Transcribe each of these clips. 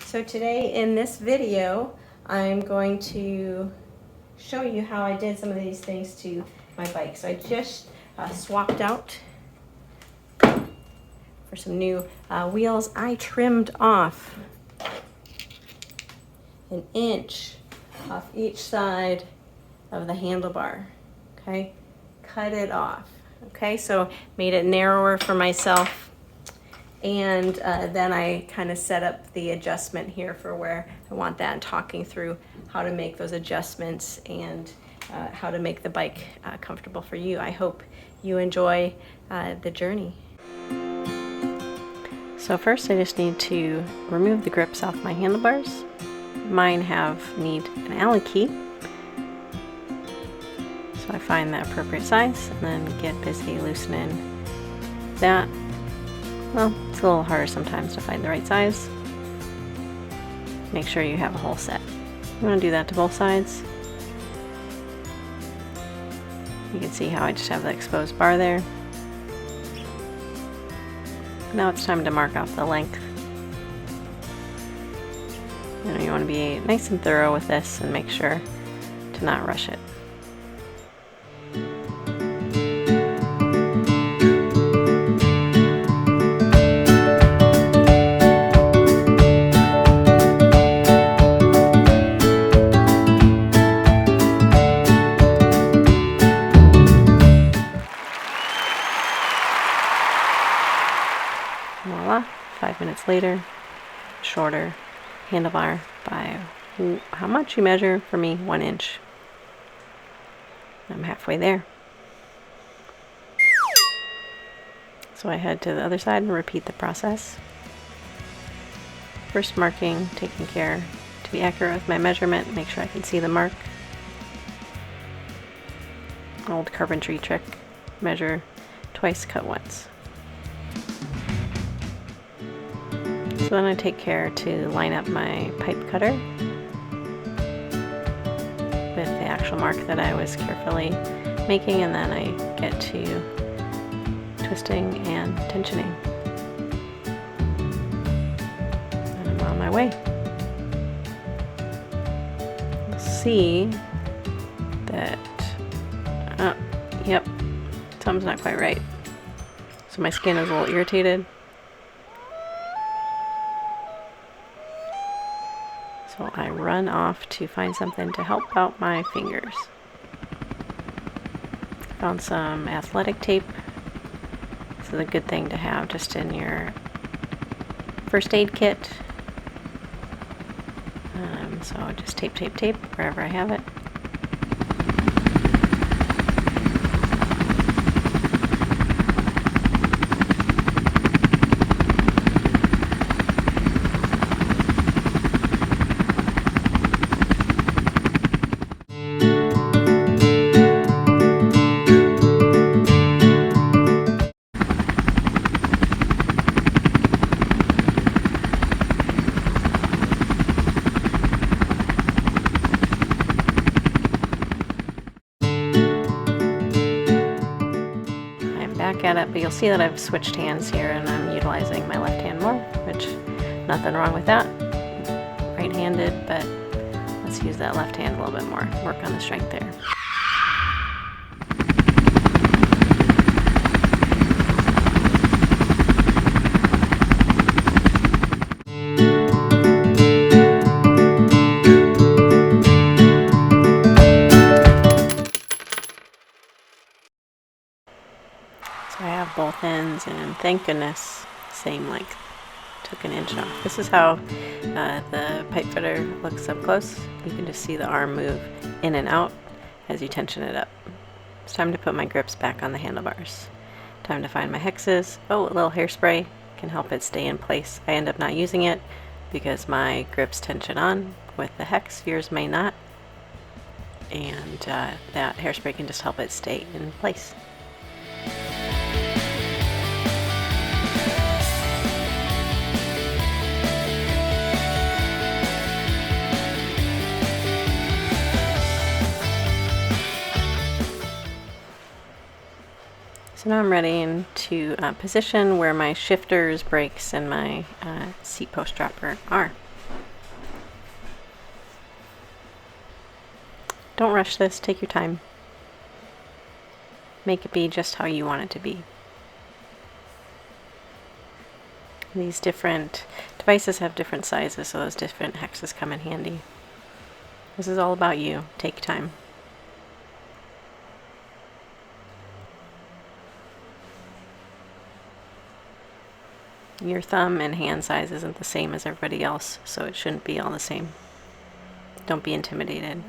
So today in this video, I'm going to show you how I did some of these things to my bike. So I just swapped out for some new wheels. I trimmed off 1 inch off each side of the handlebar, okay? Cut it off, okay? So made it narrower for myself. And then I kind of set up the adjustment here for where I want that, and talking through how to make those adjustments and how to make the bike comfortable for you. I hope you enjoy the journey. So first I just need to remove the grips off my handlebars. Mine need an Allen key. So I find the appropriate size and then get busy loosening that. Well, it's a little harder sometimes to find the right size. Make sure you have a whole set. You want to do that to both sides. You can see how I just have the exposed bar there. Now it's time to mark off the length. You want to be nice and thorough with this and make sure to not rush it. Voila, 5 minutes later, shorter handlebar by how much you measure. For me, 1 inch. I'm halfway there. So I head to the other side and repeat the process. First marking, taking care to be accurate with my measurement, make sure I can see the mark. Old carpentry trick, measure twice, cut once. So then I take care to line up my pipe cutter with the actual mark that I was carefully making, and then I get to twisting and tensioning. And I'm on my way. You'll see that, yep, something's not quite right. So my skin is a little irritated. So I run off to find something to help out my fingers. Found some athletic tape. This is a good thing to have just in your first aid kit. So just tape wherever I have it. Back at it, but you'll see that I've switched hands here and I'm utilizing my left hand more, which nothing wrong with that. Right-handed, but let's use that left hand a little bit more. Work on the strength there. I have both ends, and thank goodness, same length. Took 1 inch off. This is how the pipe fitter looks up close. You can just see the arm move in and out as you tension it up. It's time to put my grips back on the handlebars. Time to find my hexes. Oh, a little hairspray can help it stay in place. I end up not using it because my grips tension on with the hex. Yours may not. And that hairspray can just help it stay in place. So now I'm ready to position where my shifters, brakes, and my seat post dropper are. Don't rush this, take your time. Make it be just how you want it to be. These different devices have different sizes, so those different hexes come in handy. This is all about you. Take your time. Your thumb and hand size isn't the same as everybody else, so it shouldn't be all the same. Don't be intimidated.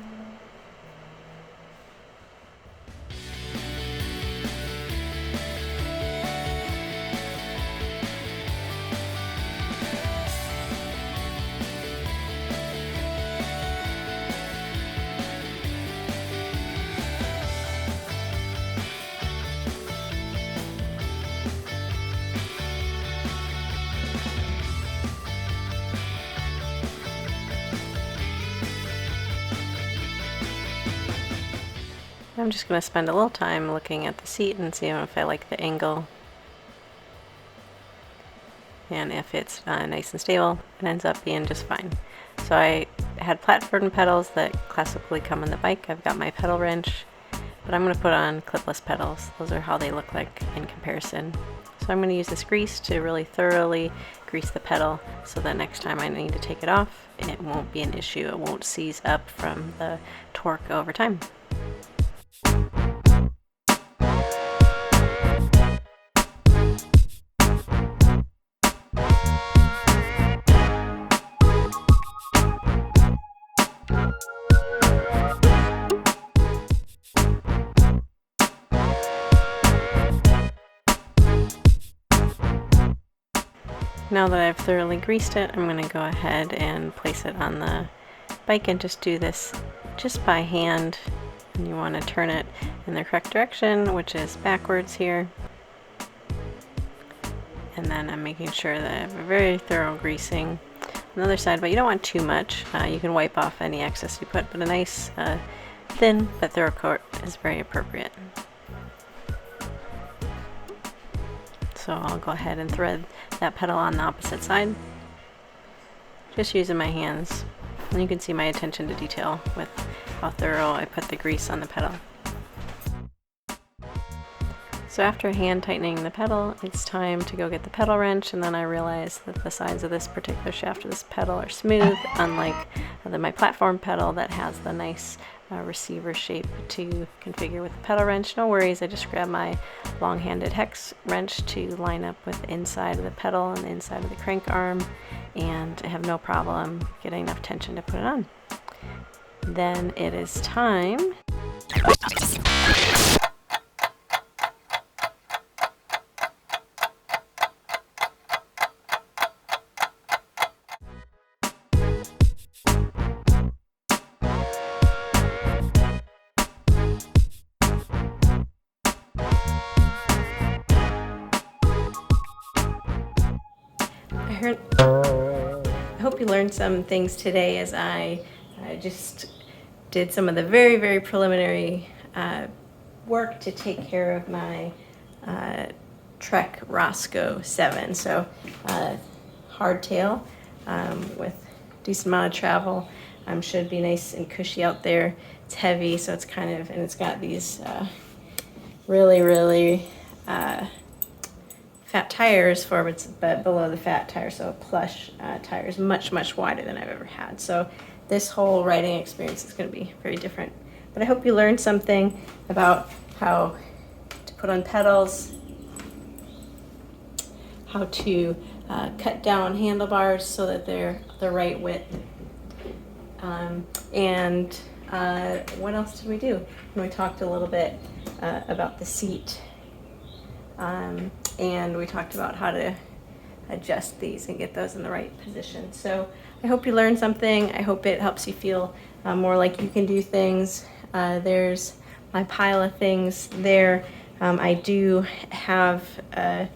I'm just going to spend a little time looking at the seat and see if I like the angle. And if it's nice and stable, it ends up being just fine. So I had platform pedals that classically come on the bike. I've got my pedal wrench, but I'm going to put on clipless pedals. Those are how they look like in comparison. So I'm going to use this grease to really thoroughly grease the pedal so that next time I need to take it off, it won't be an issue. It won't seize up from the torque over time. Now that I've thoroughly greased it, I'm going to go ahead and place it on the bike and just do this just by hand. And you want to turn it in the correct direction, which is backwards here. And then I'm making sure that I have a very thorough greasing on the other side, but you don't want too much. You can wipe off any excess you put, but a nice thin but thorough coat is very appropriate. So I'll go ahead and thread that pedal on the opposite side, just using my hands. And you can see my attention to detail with how thorough I put the grease on the pedal. So after hand tightening the pedal, it's time to go get the pedal wrench, and then I realized that the sides of this particular shaft of this pedal are smooth, unlike my platform pedal that has the nice receiver shape to configure with the pedal wrench. No worries, I just grabbed my long-handed hex wrench to line up with the inside of the pedal and the inside of the crank arm, and I have no problem getting enough tension to put it on. Then it is time I hope you learned some things today as I just did some of the very, very preliminary work to take care of my Trek Roscoe 7. So hardtail with decent amount of travel. Should be nice and cushy out there. It's heavy, so it's kind of, and it's got these really fat tires forwards, but below the fat tire, so plush tires, much wider than I've ever had. So this whole riding experience is going to be very different. But I hope you learned something about how to put on pedals, how to cut down handlebars so that they're the right width, and what else did we do? And we talked a little bit about the seat. And we talked about how to adjust these and get those in the right position. So I hope you learned something. I hope it helps you feel more like you can do things. There's my pile of things there. I do have a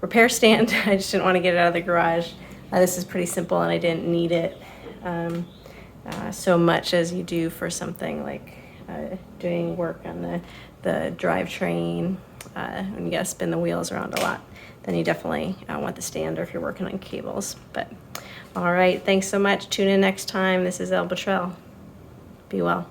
repair stand. I just didn't want to get it out of the garage. This is pretty simple and I didn't need it so much as you do for something like doing work on the drivetrain. When you gotta spin the wheels around a lot, then you definitely want the stand, or if you're working on cables. But all right, thanks so much. Tune in next time. This is Elle. Be well.